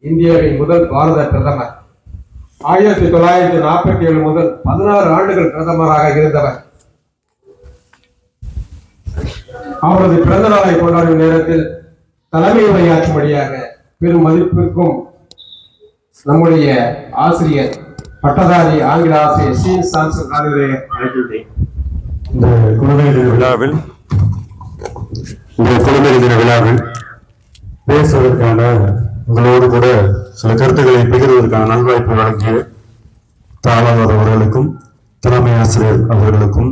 இந்தியாவின் முதல் பாரத பிரதமர். 1947 முதல் 16 ஆண்டுகள் பிரதமராக இருந்தவர். அவரது பிறந்த நாளை கொண்டாடும் நேரத்தில் தலைமை உரையாற்றும்படியாக பெரும் மதிப்பிற்கும் நம்முடைய ஆசிரியர் பட்டதாரி ஆங்கில ஆசிரியர் சி சாம்சன் அவர்களை அழைக்கின்றேன். இந்த குழந்தை தின விழாவில் பேசுவதற்கான உங்களோடு கூட சில கருத்துக்களை பகிர்வதற்கான நல்வாய்ப்பு வழங்கிய தாளாளர் அவர்களுக்கும் தலைமை ஆசிரியர் அவர்களுக்கும்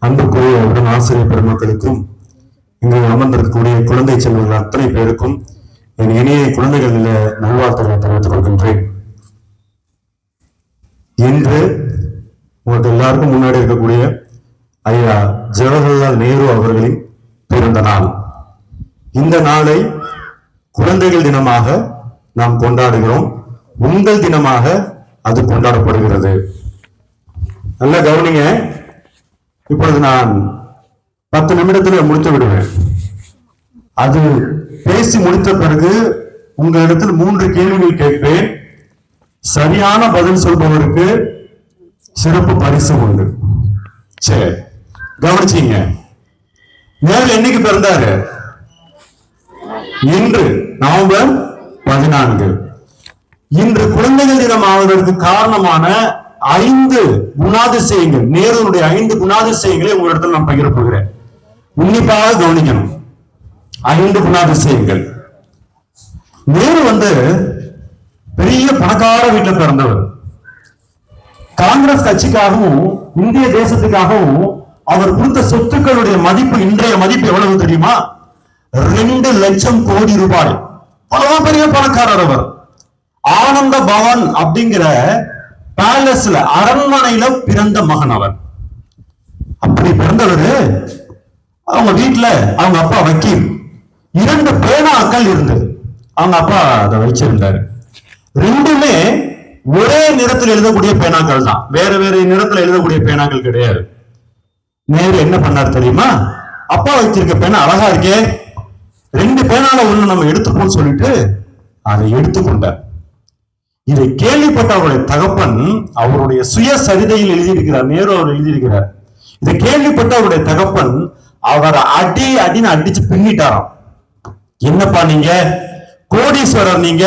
அன்புக்குரிய உடன் ஆசிரியர் பெருமக்களுக்கும் இங்கு அமர்ந்திருக்கக்கூடிய குழந்தை செல்வங்கள் அத்தனை பேருக்கும் என் இனிய குழந்தைகள் நல்வாழ்த்துக்களை தெரிவித்துக் கொள்கின்றேன். இன்று உங்களுக்கு எல்லாருக்கும் முன்னாடி இருக்கக்கூடிய ஐயா ஜவஹர்லால் நேரு அவர்களின் பிறந்த நாள். இந்த நாளை குழந்தைகள் தினமாக நாம் கொண்டாடுகிறோம். உங்கள் தினமாக அது கொண்டாடப்படுகிறது. நல்ல கவனிங்க. இப்பொழுது நான் 10 நிமிடத்தில் முடித்து விடுவேன். அது பேசி முடித்த பிறகு உங்களிடத்தில் 3 கேள்விகள் கேட்பேன். சரியான பதில் சொல்பவருக்கு சிறப்பு பரிசு உண்டு. சரி, கவனிச்சீங்க. நேரு என்னைக்கு பிறந்தாரு? இன்று நவம்பர் 14. இன்று குழந்தைகள் தினம் ஆவதற்கு காரணமான 5 குணாதிசயங்கள், நேருடைய 5 குணாதிசயங்களை உங்களிடத்தில் நான் பகிர போகிறேன். உன்னிப்பாக கவனிக்கணும். 5 குணாதிசயங்கள். நேரு பெரிய பணக்கார வீட்டில் பிறந்தவர். காங்கிரஸ் கட்சிக்காகவும் இந்திய தேசத்துக்காகவும் அவர் கொடுத்த சொத்துக்களுடைய மதிப்பு, இன்றைய மதிப்பு எவ்வளவு தெரியுமா? 2 லட்சம் கோடி ரூபாய். அவ்வளவு பெரிய பணக்காரர் அவர். ஆனந்த பவன் அப்படிங்கிற பேலஸ்ல, அரண்மனையில பிறந்த மகன் அவர். அப்படி பிறந்தவர். அவங்க வீட்டுல அவங்க அப்பா வக்கீல். 2 பேனாக்கள் இருந்தது. அவங்க அப்பா அதை வச்சிருந்தாரு. 2மே ஒரே நிறத்தில் எழுதக்கூடிய பேனாக்கள் தான், வேற வேற நிறத்தில் எழுதக்கூடிய பேனாக்கள் கிடையாது. நேரு என்ன பண்ணார் தெரியுமா? அப்பா வச்சிருக்க பேனா அழகா இருக்கே, 2 பேனால ஒண்ணு நம்ம எடுத்துப்போம் சொல்லிட்டு அதை எடுத்துக்கொண்டார். இதை கேள்விப்பட்ட அவருடைய தகப்பன் அவருடைய சுயசரிதையில் எழுதியிருக்கிறார். நேரு அவர் எழுதியிருக்கிறார். இதை கேள்விப்பட்ட அவருடைய தகப்பன் அவரை அடின்னு அடிச்சு பின்னிட்டாராம். என்னப்பா நீங்க கோடீஸ்வரர், நீங்க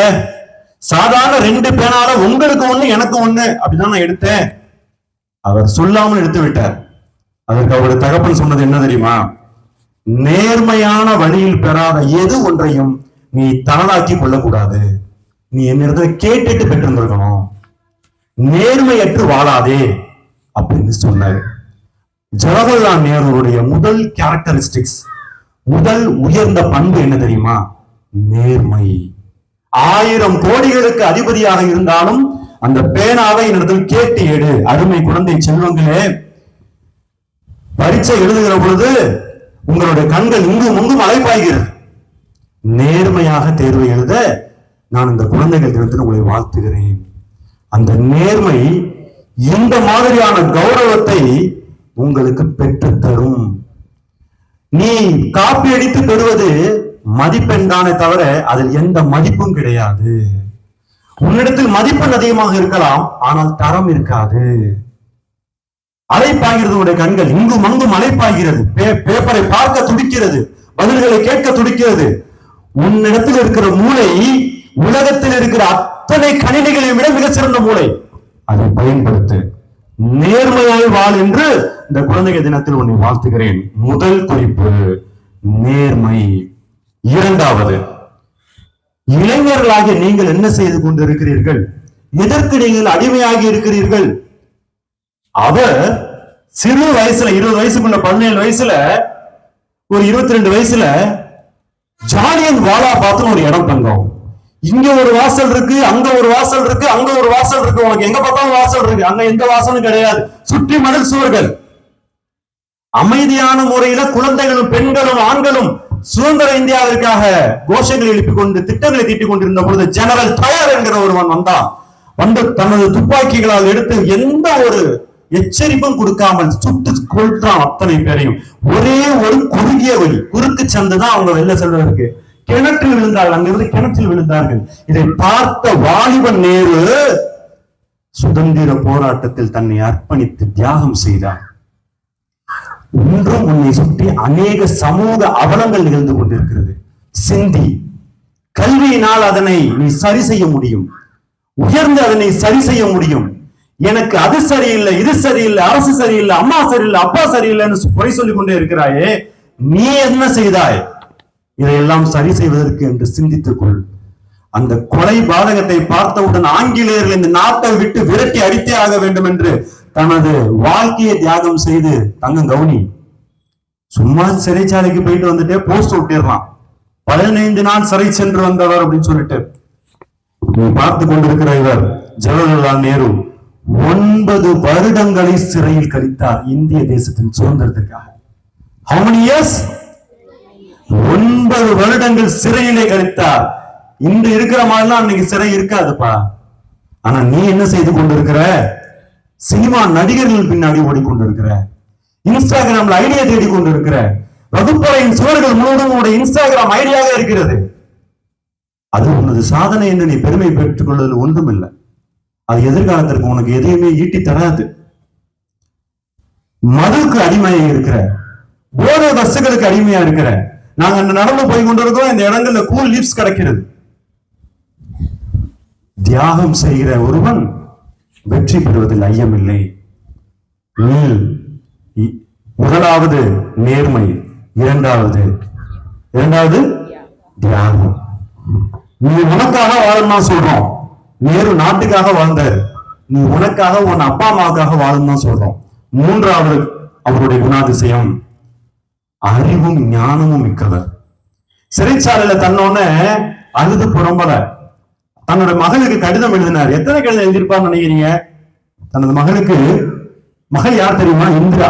சாதாரண 2 பேனால உங்களுக்கு ஒண்ணு எனக்கு ஒண்ணு அப்படிதான் நான் எடுத்தேன். அவர் சொல்லாமல் எடுத்து விட்டார். அதற்கு அவருடைய தகப்பன் சொன்னது என்ன தெரியுமா? நேர்மையான வழியில் பெறாத எது ஒன்றையும் நீ தனதாக்கி கொள்ளக்கூடாது. நீ என்னிடத்துல கேட்டுட்டு பெற்றிருந்திருக்கணும். நேர்மையற்று வாழாதே அப்படின்னு சொன்னார். ஜவஹர்லால் நேருடைய முதல் கேரக்டரிஸ்டிக்ஸ், முதல் உயர்ந்த பண்பு என்ன தெரியுமா? நேர்மை. 1000 கோடிகளுக்கு அதிபதியாக இருந்தாலும் அந்த பேனாவை என்னிடத்தில் கேட்டு எடு. அருமை குழந்தை செல்வங்களே, பரீட்சை எழுதுகிற பொழுது உங்களுடைய கண்கள் இங்கும் அங்கும் அலைப்பாய்கிறது. நேர்மையாக தேர்வை எழுத நான் இந்த குழந்தைகள் தினத்தில் உங்களை வாழ்த்துகிறேன். அந்த நேர்மை இந்த மாதிரியான கௌரவத்தை உங்களுக்கு பெற்றுத்தரும். நீ காப்பி அடித்து பெறுவது மதிப்பெண் தானே தவிர அதில் எந்த மதிப்பும் கிடையாது. உன்னிடத்தில் மதிப்பெண் அதிகமாக இருக்கலாம், ஆனால் தரம் இருக்காது. அலைப்பாய்கிறது உடைய கண்கள், இங்கும் அங்கும் அலைப்பாய்கிறது. பேப்பரை பார்க்க துடிக்கிறது, பதில்களை கேட்க துடிக்கிறது. உன்னிடத்தில் இருக்கிற மூளை உலகத்தில் இருக்கிற அத்தனை கணினிகளை விட மிக சிறந்த மூளை. அதை பயன்படுத்து. நேர்மையாய் வாழ் என்று இந்த குழந்தைகள் தினத்தில் உன்னை வாழ்த்துகிறேன். முதல் குறிப்பு நேர்மை. 2வது, இளைஞர்களாகிய நீங்கள் என்ன செய்து கொண்டிருக்கிறீர்கள்? எதற்கு நீங்கள் அடிமையாகி இருக்கிறீர்கள்? அவர் சிறு வயசுல, 20 வயசுக்குள்ள, 17 வயசுல, ஒரு 22 வயசுல ஜாலியன் வாலா பாத்னு ஒரு இடம் தங்கும். இங்க ஒரு வாசல் இருக்கு, அங்க ஒரு வாசல் இருக்கு, அங்க ஒரு வாசல் இருக்கு. உனக்கு எங்க பார்த்தாலும் வாசல் இருக்கு. அங்க எந்த வாசலும் கிடையாது. சுற்றி மணல் சுவர்கள். அமைதியான முறையில குழந்தைகளும் பெண்களும் ஆண்களும் சுதந்திர இந்தியாவிற்காக கோஷங்களை எழுப்பிக் கொண்டு திட்டங்களை தீட்டிக் கொண்டிருந்த பொழுது ஜெனரல் டயர் என்கிற ஒருவன் வந்து தனது துப்பாக்கிகளால் எடுத்து எந்த ஒரு எச்சரிப்பும் கொடுக்காமல் சுட்டு கொள்றான் அத்தனை பேரையும். ஒரே ஒரு குறுகிய வழி, குறுக்கு சந்து தான் அவங்க வெளில செல்வதற்கு. கிணற்றில் விழுந்தார்கள். அங்கிருந்து கிணற்றில் விழுந்தார்கள். இதை பார்த்த வாலிபன் நேரு சுதந்திர போராட்டத்தில் தன்னை அர்ப்பணித்து தியாகம் செய்தார். இன்றும் உன்னை சுற்றி அநேக சமூக அவலங்கள் நிகழ்ந்து கொண்டிருக்கிறது. சிந்தி, கல்வியினால் அதனை நீ சரி செய்ய முடியும், உயர்ந்து அதனை சரி செய்ய முடியும். எனக்கு அது சரியில்லை, இது சரியில்லை, அரசு சரியில்லை, அம்மா சரியில்லை, அப்பா சரியில்லைன்னு குறை சொல்லிக் கொண்டே இருக்கிறாயே, நீ என்ன செய்தாய்? இதையெல்லாம் சரி செய்வதற்கு என்று சிந்தித்துக் கொள். அந்த கொலை பாதகத்தை பார்த்தவுடன் ஆங்கிலேயர்கள் இந்த நாட்டை விட்டு விரட்டி அடித்தே ஆக வேண்டும் என்று தனது வாழ்க்கையை தியாகம் செய்து, தங்கம் கவுனி, சும்மா சிறைச்சாலைக்கு போயிட்டு வந்துட்டே போஸ்ட் ஒட்டிடலாம், 15 நாள் சிறை சென்று வந்தவர் அப்படின்னு சொல்லிட்டு. நீ பார்த்து கொண்டிருக்கிற இவர் ஜவஹர்லால் நேரு 9 வருடங்களை சிறையில் கழித்தார் இந்திய தேசத்தின் சுதந்திரத்திற்காக. How many years? 9 வருடங்கள் சிறையிலே கழித்தார். இன்று இருக்கிற மாதிரிலாம் அன்னைக்கு சிறை இருக்காதுப்பா. ஆனா நீ என்ன செய்து கொண்டிருக்கிற? சினிமா நடிகர்கள் பின்னாடி ஓடிக்கொண்டிருக்கிற, இன்ஸ்டாகிராம்ல ஐடியா தேடி கொண்டிருக்கிற, வகுப்பறையின் சுவர்கள் முழுவதும் உன்னுடைய இன்ஸ்டாகிராம் ஐடியாக இருக்கிறது. அது உனது சாதனை என்று நீ பெருமை பெற்றுக் கொள்வதில் ஒன்றும் இல்லை. அது எதிர்காலத்திற்கு உனக்கு எதையுமே ஈட்டி தராது. மதுக்கு அடிமையாக இருக்கிற, போதை வஸ்துகளுக்கு அடிமையா இருக்கிற, நாங்க அந்த நடந்து போய் கொண்டிருக்கோம், இந்த இடங்கள்ல கூல் லிப்ஸ் கிடைக்கிறது. தியாகம் செய்கிற ஒருவன் வெற்றி பெறுவதில் ஐயமில்லை. நீ முதலாவது நேர்மை, இரண்டாவது தியாகம். நீ உனக்காக வாழணும் சொல்றோம். நேரு நாட்டுக்காக வாழ்ந்தார். நீ உனக்காக உன் அப்பா அம்மாவுக்காக வாழணும் சொல்றோம். மூன்றாவது அவருடைய குணாதிசயம் அறிவும் ஞானமும் மிக்கவர். சிறைச்சாலையில தன்னோட அழுது புறம்பல தன்னோட மகளுக்கு கடிதம் எழுதினார். எத்தனை கடிதம் எழுதியிருப்பான்னு நினைக்கிறீங்க? தனது மகளுக்கு, மகள் யார் தெரியுமா? இந்திரா.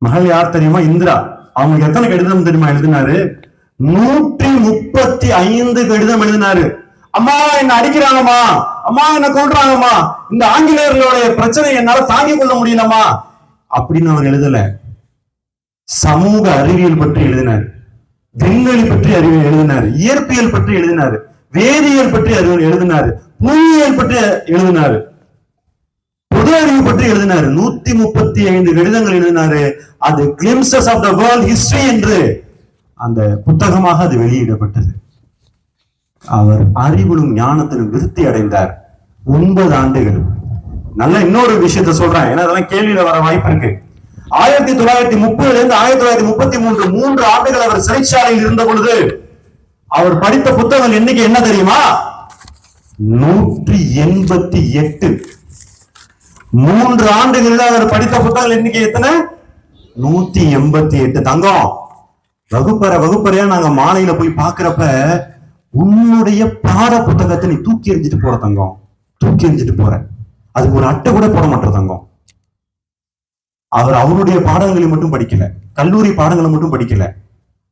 மகள் யார் தெரியுமா? இந்திரா. அவங்களுக்கு எத்தனை கடிதம் தெரியுமா எழுதினாரு? 135 கடிதம் எழுதினாரு. அம்மா என்ன அடிக்கிறாங்கம்மா, அம்மா என்ன கொல்றாங்கம்மா, இந்த ஆங்கிலேயர்களுடைய பிரச்சனை என்னால தாங்கிக் கொள்ள முடியலம்மா அப்படின்னு அவர் எழுதல. சமூக அறிவியல் பற்றி எழுதினார், விண்வெளி பற்றி அறிவியல் எழுதினார், இயற்பியல் பற்றி எழுதினார், வேதியியல் பற்றி அறிவியல் எழுதினார், புவியியல் பற்றி எழுதினார், பொது அறிவு பற்றி எழுதினார். 135 கடிதங்கள் எழுதினாரு. அது glimpses of the world history என்று அந்த புத்தகமாக அது வெளியிடப்பட்டது. அவர் அறிவிலும் ஞானத்திலும் விருத்தி அடைந்தார் 9 ஆண்டுகள். நல்ல இன்னொரு விஷயத்த சொல்றேன், ஏன்னா அதெல்லாம் கேள்வியில வர வாய்ப்பு இருக்கு. 1930 இருந்து 1933 3 ஆண்டுகள் அவர் சிறைச்சாலையில் இருந்த பொழுது அவர் படித்த புத்தகங்கள் எண்ணிக்கை என்ன தெரியுமா? 188. 3 ஆண்டுகள்ல அவர் படித்த புத்தகங்கள் எண்ணிக்கை எத்தனை? 188. தங்கம், வகுப்பறையா நாங்க மாலையில போய் பாக்குறப்ப உன்னுடைய பாட புத்தகத்தை நீ தூக்கி எறிஞ்சிட்டு போற தங்கம், தூக்கி எறிஞ்சிட்டு போற. அதுக்கு ஒரு அட்டை கூட போட மாட்டோம் தங்கம். அவர் அவருடைய பாடங்களை மட்டும் படிக்கல, கல்லூரி பாடங்களை மட்டும் படிக்கல,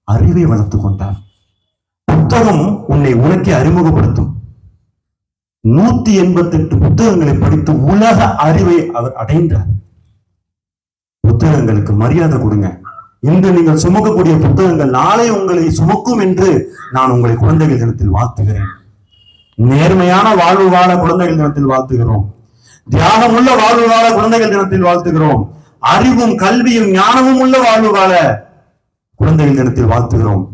அறிவை வளர்த்து கொண்டார். புத்தகம் உன்னை உனக்கே அறிமுகப்படுத்தும். 188 புத்தகங்களை படித்து உலக அறிவை அவர் அடைந்தார். புத்தகங்களுக்கு மரியாதை கொடுங்க. இன்று நீங்கள் சுமக்கக்கூடிய புத்தகங்கள் நாளை உங்களை சுமக்கும் என்று நான் உங்களை குழந்தைகள் தினத்தில் வாழ்த்துகிறேன். நேர்மையான வாழ்வு வாழ குழந்தைகள் தினத்தில் வாழ்த்துகிறோம். தியாகம் உள்ள வாழ்வு வாழ குழந்தைகள் தினத்தில் வாழ்த்துகிறோம். அறிவும் கல்வியும் ஞானமும் உள்ள வாழ்வு வாழ குழந்தைகள் தினத்தில் வாழ்த்துகிறோம்.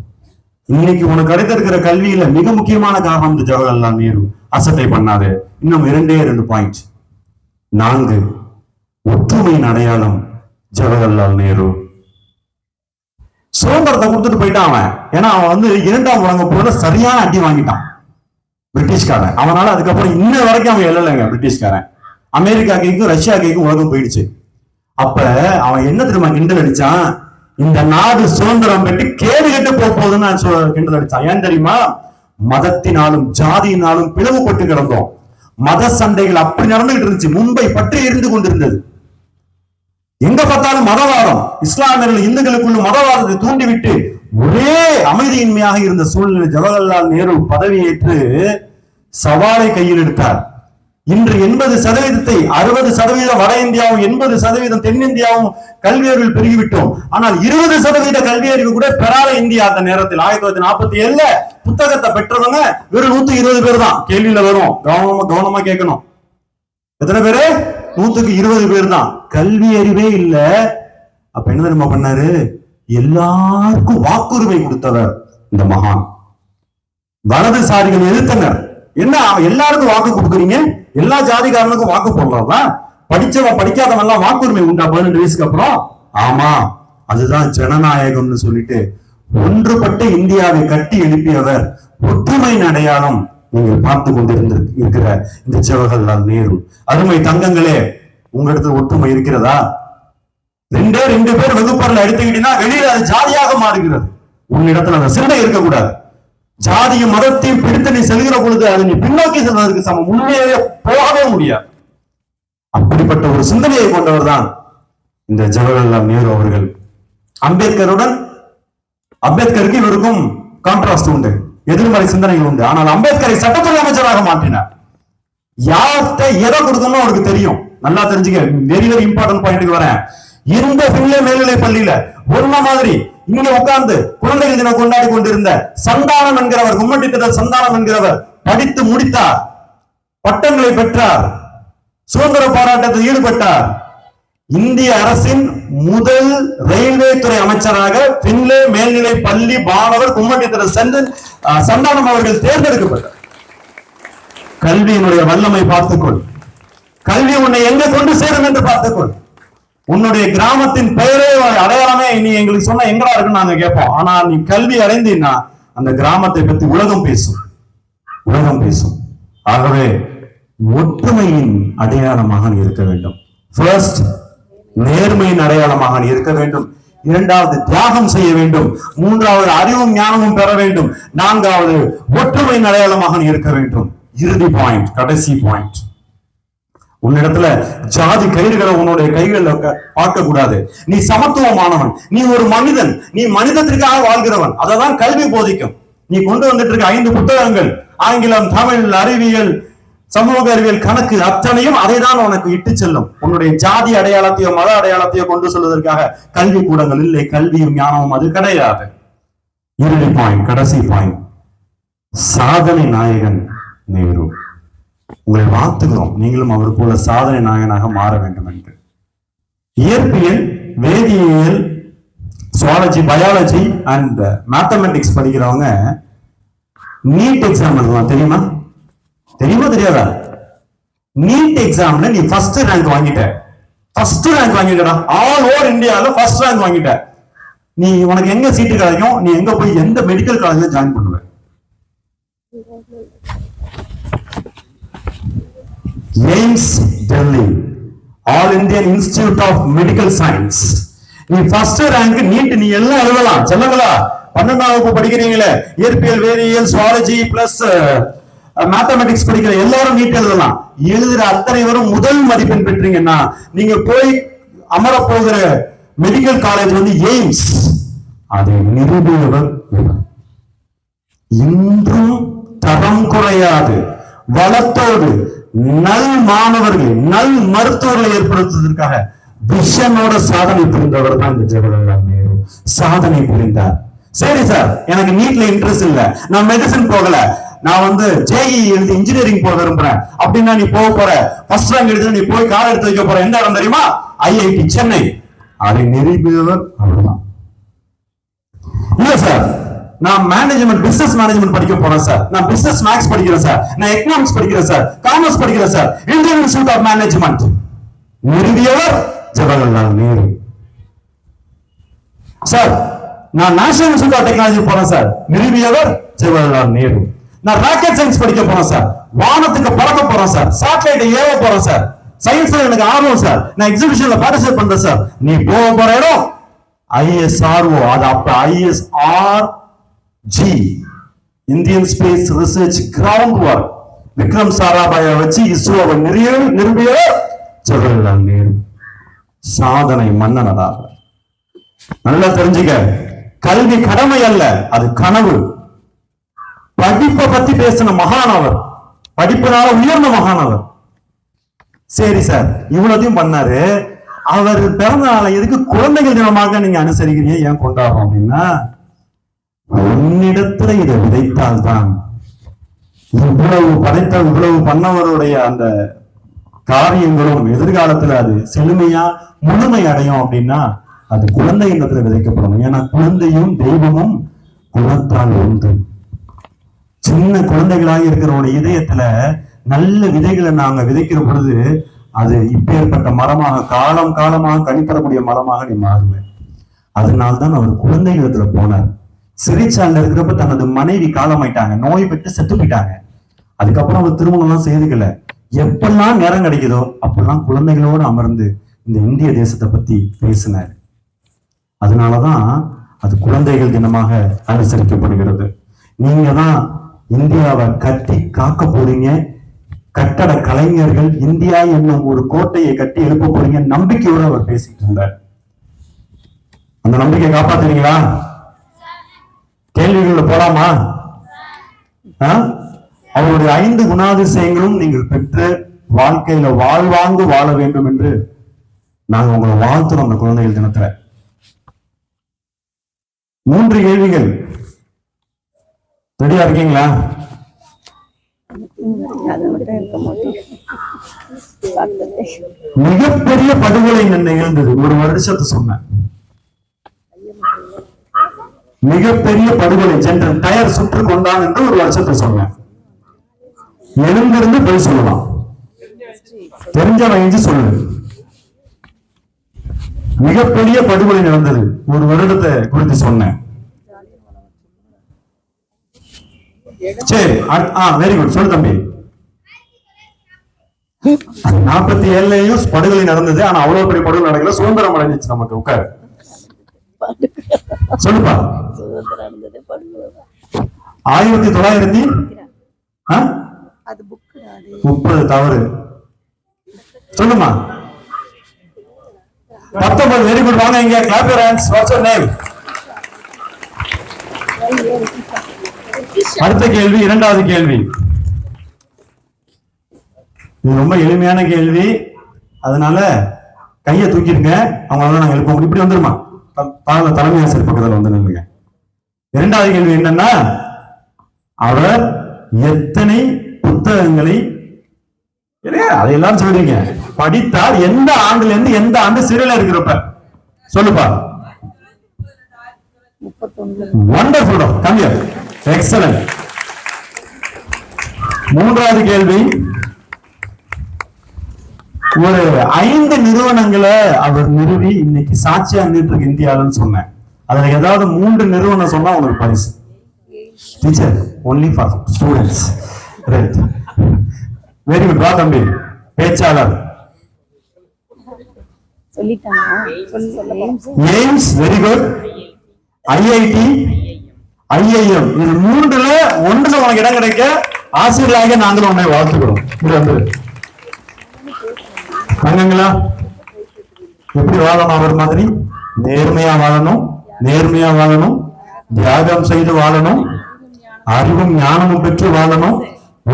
இன்னைக்கு உனக்கு கிடைத்திருக்கிற கல்வியில மிக முக்கியமான காரணம் இந்த ஜவஹர்லால் நேரு. அசட்டை பண்ணாது. இன்னும் 2 பாயிண்ட். 4 ஒற்றுமையின் அடையாளம் ஜவஹர்லால் நேரு. சுதந்திரத்தை கொடுத்துட்டு போயிட்டான் அவன். ஏன்னா அவன் 2ஆம் உலக போர்ல சரியான அடி வாங்கிட்டான் பிரிட்டிஷ்காரன். அவனால அதுக்கப்புறம் இன்ன வரைக்கும் அவன் எழலைங்க பிரிட்டிஷ்காரன். அமெரிக்கா கைக்கும் ரஷ்யா கைக்கும் உலகம் போயிடுச்சு. அப்ப அவன் என்ன தெரியுமா கிண்டல் அடிச்சான்? இந்த நாடு சுதந்திரம் பெற்று கேடு கெட்டு போகுதுன்னு கிண்டல் அடிச்சான். ஏன் தெரியுமா? மதத்தினாலும் ஜாதியினாலும் பிளவுபட்டு கிடந்தோம். மத சண்டைகள் அப்படி நடந்துகிட்டு இருந்துச்சு. மும்பை பற்றி எரிந்து கொண்டிருந்தது. எங்க பார்த்தாலும் மதவாதம். இஸ்லாமியர்கள் இந்துக்களுக்குள்ள மதவாதத்தை தூண்டிவிட்டு ஒரே அமைதியின்மையாக இருந்த சூழ்நிலை ஜவஹர்லால் நேரு பதவியேற்று சவாலை கையில் எடுத்தார். இன்று 80% 60% வட இந்தியாவும் 80% தென்னிந்தியாவும் கல்வி அறிவில் பெருகிவிட்டோம். ஆனால் 20% கல்வி அறிவு கூட பெறாத இந்தியா அந்த நேரத்தில் 1947 புத்தகத்தை பெற்றவங்க வெறும் 120 பேர் தான். கேள்வியில வரும், கவனமா கேட்கணும். எத்தனை பேரு? 120 பேர் தான். கல்வி அறிவே இல்ல. அப்ப என்ன தெரியுமா பண்ணாரு? எல்லாருக்கும் வாக்குரிமை கொடுத்தவர் இந்த மகான். வலதுசாரிகள் எதிர்த்தனர். என்ன எல்லாருக்கும் வாக்கு கொடுக்குறீங்க? எல்லா ஜாதிகாரனுக்கும் வாக்கு போடலாம். படிச்சவன் படிக்காதவன் எல்லாம் வாக்குரிமை உண்டா 12 வயசுக்கு அப்புறம்? ஆமா, அதுதான் ஜனநாயகம்னு சொல்லிட்டு ஒன்றுபட்டு இந்தியாவை கட்டி எழுப்பியவர். ஒற்றுமையின் அடையாளம் நீங்கள் பார்த்து கொண்டிருக்கிற இந்த ஜவஹர்லால் நேரு. அருமை தங்கங்களே, உங்களிடத்துல ஒற்றுமை இருக்கிறதா? 2 பேர் வகுப்பறையில் எடுத்துக்கிட்டீங்கன்னா வெளியில அது ஜாதியாக மாறுகிறது. உன்னிடத்துல அந்த சிந்தை இருக்கக்கூடாது. ஜாதியும் மதத்தையும் பிடித்து நீ செல்கிற பொழுது அது நீ பின்னோக்கி செல்வதற்கு சமம். முன்னேறே போகவே முடியாது. அப்படிப்பட்ட ஒரு சிந்தனையை கொண்டவர் தான் இந்த ஜவஹர்லால் நேரு அவர்கள். அம்பேத்கருக்கு இவருக்கும் கான்ட்ராஸ்ட் உண்டு, எதிர்மறை சிந்தனைகள் உண்டு. ஆனால் அம்பேத்கரை சட்டத்துறை அமைச்சராக மாற்றினார். யார்கிட்ட எதை கொடுக்கணும் அவருக்கு தெரியும். நல்லா தெரிஞ்சுக்க. வெரி வெரி இம்பார்ட்டன்ட் பாயிண்ட்டுக்கு வரேன். இந்த பிள்ளை மேல்நிலை பள்ளியில ஒன்ன மாதிரி இங்க உட்கார்ந்து குழந்தைகள் தினம் கொண்டாடி கொண்டிருந்த சந்தானம் என்கிறவர், கும்மட்டி திடல் சந்தானம் என்கிறவர் படித்து முடித்தார், பட்டங்களை பெற்றார், சுதந்திர போராட்டத்தில் ஈடுபட்டார். இந்திய அரசின் முதல் ரயில்வே துறை அமைச்சராக பின்லே மேல்நிலை பள்ளி மாணவர் கும்மட்டி திடல் சந்தானம் அவர்கள் தேர்ந்தெடுக்கப்பட்டார். கல்வியினுடைய வல்லமை பார்த்துக்கொள். கல்வி உன்னை எங்க கொண்டு சேரும் என்று பார்த்துக்கொள். உன்னுடைய கிராமத்தின் பெயரே அடையாளமே நீ எங்களுக்கு சொன்ன எங்கடா இருக்குன்னு நாங்க கேட்போம். ஆனா நீ கல்வி அடைந்தீன்னா அந்த கிராமத்தை பத்தி உலகம் பேசும். ஆகவே ஒற்றுமையின் அடையாளமாக நீ இருக்க வேண்டும். ஃபர்ஸ்ட், நேர்மையின் அடையாளமாக நீ இருக்க வேண்டும். 2வது, தியாகம் செய்ய வேண்டும். 3வது, அறிவும் ஞானமும் பெற வேண்டும். 4வது, ஒற்றுமையின் அடையாளமாக நீ இருக்க வேண்டும். இறுதி பாயிண்ட், கடைசி பாயிண்ட், உன்னிடத்துல ஜாதி கயிறுகளை உன்னுடைய கைகளில் பார்க்க கூடாது. நீ சமத்துவமானவன், நீ ஒரு மனிதன், நீ மனிதத்திற்காக வாழ்கிறவன். அததான் கல்வி போதிக்கும். நீ கொண்டு வந்துட்டு இருக்க 5 புத்தகங்கள், ஆங்கிலம், தமிழ், அறிவியல், சமூக அறிவியல், கணக்கு, அத்தனையும் அதை தான் உனக்கு இட்டு செல்லும். உன்னுடைய ஜாதி அடையாளத்தையோ மத அடையாளத்தையோ கொண்டு செல்வதற்காக கல்வி கூடங்கள் இல்லை. கல்வியும் ஞானமும் அது கிடையாது. இறுதி பாயிண்ட், கடைசி பாயிண்ட், சாதனை நாயகன் நேரு. உங்களை வாழ்த்துகிறோம். நீங்களும் அவர் போல சாதனை நாயகனாக மாற வேண்டும் என்று. இயற்பியல், வேதியியல், சுவாலஜி, பயாலஜி அண்ட் மேத்தமெட்டிக்ஸ் படிக்கிறவங்க நீட் எக்ஸாம் எழுதலாம். தெரியுமா தெரியாதா? நீட் எக்ஸாம்ல நீ ஃபர்ஸ்ட் ரேங்க் வாங்கிட்டடா. ஆல் ஓவர் இந்தியால ஃபர்ஸ்ட் ரேங்க் வாங்கிட்ட. நீ உனக்கு எங்க சீட்டு கிடைக்கும்? நீ எங்க போய் எந்த மெடிக்கல் காலேஜ்ல ஜாயின் பண்ணுவ? AIIMS Delhi, all Indian institute of medical science. நீ ஃபர்ஸ்ட் ரேங்க் நீட் நீ எல்லாம் எழுதலாம். சொல்லுங்களா? 12ஆம் வகுப்பு படிக்கிறீங்களே, இயற்பியல், வேதியியல், சுவாலஜி பிளஸ் மேத்தமெட்டிக்ஸ் படிக்கிற எல்லாரும் நீட் எழுதலாம். எழுதுற அத்தனை வரும் முதல் மதிப்பெண் பெற்றீங்கன்னா நீங்க போய் அமர போகிற மெடிக்கல் காலேஜ் வந்து எய்ம்ஸ். அதை நிரூபியவர் இன்றும் தரம் குறையாது வளத்தோடு நல் மாணவர்கள், நல் மருத்துவர்களை ஏற்படுத்துவதற்காக விஷனோட சாதனை புரிந்தவர் தான் இந்த ஜவஹர்லால் நேரு. சாதனை புரிந்தார். சரி சார், எனக்கு நீட்ல இன்ட்ரெஸ்ட் இல்ல, நான் மெடிசன் போகல, நான் வந்து ஜேஇ எழுதி இன்ஜினியரிங் போக விரும்புறேன் அப்படின்னா நீ போக போற ஃபர்ஸ்ட் ரேங்க் எடுத்து நீ போய் கால் எடுத்து வைக்க போற எந்த இடம் தெரியுமா? ஐஐடி சென்னை. அதை நிரூபித்தவர் அவர்தான். இல்ல சார், நான் மேனேஜ்மெண்ட், பிசினஸ் மேனேஜ்மெண்ட் படிக்க போறேன் சார், நான் பிசினஸ் மேக்ஸ் படிக்கிறேன் சார், நான் எக்கனாமிக்ஸ் படிக்கிறேன் சார், காமர்ஸ் படிக்கிறேன் sir, Indian institute of management. நிறுவியவர் ஜவஹர்லால் நேரு. சார், நான் நேஷனல் இன்ஸ்டிடியூட் ஆஃப் டெக்னாலஜி போறேன் சார், நிறுவியவர் ஜவஹர்லால் நேரு. நான் ராக்கெட் சயின்ஸ் படிக்க போறேன் சார், வானத்துக்கு பறக்க போறேன் சார், சேட்டலைட்டை ஏவ போறேன் சார், சயின்ஸ்ல எனக்கு ஆர்வம் சார், நான் எக்ஸிபிஷன்ல பார்ட்டிசிபேட் பண்றேன் சார். நீ போக போற இடம் ISRO. அது அப்ப ISRG, Indian space research ground work. Vikram சாராபாயை வச்சு இஸ்ரோவை நிறுவியவர் ஜவஹர்லால் நேரு. சாதனை மன்னனதாக. நல்லா தெரிஞ்சுக்க, கல்வி கடமை அல்ல, அது கனவு. படிப்பை பத்தி பேசின மகானவர், படிப்பினால உயர்ந்த மகானவர். சரி சார், இவ்வளத்தையும் பண்ணாரு. அவர் பிறந்த நாளை எதுக்கு குழந்தைகள் தினமாக நீங்க அனுசரிக்கிறீங்க, ஏன் கொண்டாடுறோம் அப்படின்னா, உன்னிடத்துல இதை விதைத்தால்தான் இவ்வளவு படைத்த இவ்வளவு பண்ணவருடைய அந்த காரியங்களும் எதிர்காலத்துல அது செழுமையா முழுமை அடையும் அப்படின்னா அது குழந்தை இடத்துல விதைக்கப்படணும். ஏன்னா குழந்தையும் தெய்வமும் குணத்தால் ஒன்று. சின்ன குழந்தைகளாக இருக்கிறவனுடைய இதயத்துல நல்ல விதைகளை நாங்க விதைக்கிற பொழுது அது இப்பேற்பட்ட மரமாக காலம் காலமாக கனித்தரக்கூடிய மரமாக நீ மாறுவேன். அதனால்தான் அவர் குழந்தைகளத்துல போனார். சிறைச்சாலையில இருக்கிறப்ப தனது மனைவி காலமாயிட்டாங்க, நோய் பெற்று செத்து போயிட்டாங்க. அதுக்கப்புறம் அவர் திருமணம் எல்லாம் செய்துக்கல. எப்பெல்லாம் நேரம் கிடைக்குதோ அப்பெல்லாம் குழந்தைகளோடு அமர்ந்து இந்த இந்திய தேசத்தை பத்தி பேசினார். அதனாலதான் அது குழந்தைகள் தினமாக அனுசரிக்கப்படுகிறது. நீங்க தான் இந்தியாவை கட்டி காக்க போறீங்க. கட்டட கலைஞர்கள் இந்தியா என்னும் ஒரு கோட்டையை கட்டி எழுப்ப போறீங்க நம்பிக்கையோடு அவர் பேசிட்டு இருந்தார். அந்த நம்பிக்கை காப்பாத்துறீங்களா? கேள்விகள் போலாமா? அவருடைய 5 குணாதிசயங்களும் நீங்கள் பெற்று வாழ்க்கையில வாழ்வாங்கு வாழ வேண்டும் என்று நாங்க உங்களை வாழ்த்துறோம். அந்த குழந்தைகள் தினத்துல 3 கேள்விகள். ரெடியா இருக்கீங்களா? மிகப்பெரிய படுகொலை நிகழ்ந்தது. ஒரு வருஷத்தை சொன்னேன். மிகப்பெரிய படுகொலை ஜெனரல் டயர் சுற்று கொண்டான் என்று ஒரு வருஷத்தை சொன்னேன். எழுந்திருந்து போய் சொல்லலாம், தெரிஞ்சவங்க சொல்லு. மிகப்பெரிய படுகொலை நடந்தது, ஒரு வருடத்தை குறித்து சொன்னேன். சரி, வெரி குட், சொல்லு தம்பி. 47லயும் படுகொலை நடந்தது. ஆனா அவ்வளவு பெரிய படுகொலை நடக்கல, சுதந்திரம் அடைஞ்சிச்சு நமக்கு. உட்கார், சொல்லுப்பா. 1930 தவறு, சொல்லுமா. 19. வெரி குட், வாங்க இங்க. Clap your hands. What's your name? அடுத்த கேள்வி, 2வது கேள்வி. இது ரொம்ப எளிமையான கேள்வி, அதனால கையை தூக்கிருங்க. அவங்களால நாங்க எழுப்ப முடியும். இப்படி வந்துருமா, தலைமை ஆசிரியர் பக்கத்தில் வந்து நில்லுங்க. 2வது கேள்வி என்னன்னா, அவர் எத்தனை புத்தகங்களை அதையெல்லாம் சொல்றீங்க படித்தால் எந்த ஆண்டுல இருந்து எந்த ஆண்டு சிறையில் இருக்கிறப்ப சொல்லுப்பா. வண்டர்ஃபுல், கம்மியர், எக்ஸலன்ட். 3வது கேள்வி, ஒரு 5 நிறுவனங்களை அவர் நிறுவி இன்னைக்கு சாட்சியா நின்று இந்தியாவில்னு சொன்னேன். அதுல ஏதாவது 3 நிறுவனம் சொன்னா உங்களுக்கு பரிசு. Teacher only for students. Right, very good. வா தம்பி, பேச்சாளர். AIIMS, very good. IIT, IIM, இது 3ல 1ல உனக்கு இடம் கிடைக்க ஆசிரியர்களாக நாங்களும் உன்னை வாழ்த்துக்கிறோம். இது வந்து தங்கங்களா, எப்படி வாழணும்? அவர் மாதிரி நேர்மையா வாழணும், நேர்மையா வாழணும், தியாகம் செய்து வாழணும், அறிவும் ஞானமும் பெற்று வாழணும்,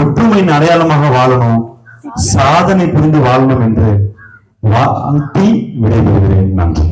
ஒற்றுமையின் அடையாளமாக வாழணும், சாதனை புரிந்து வாழணும் என்று வாழ்த்தி விடைபெறுகிறேன். நன்றி.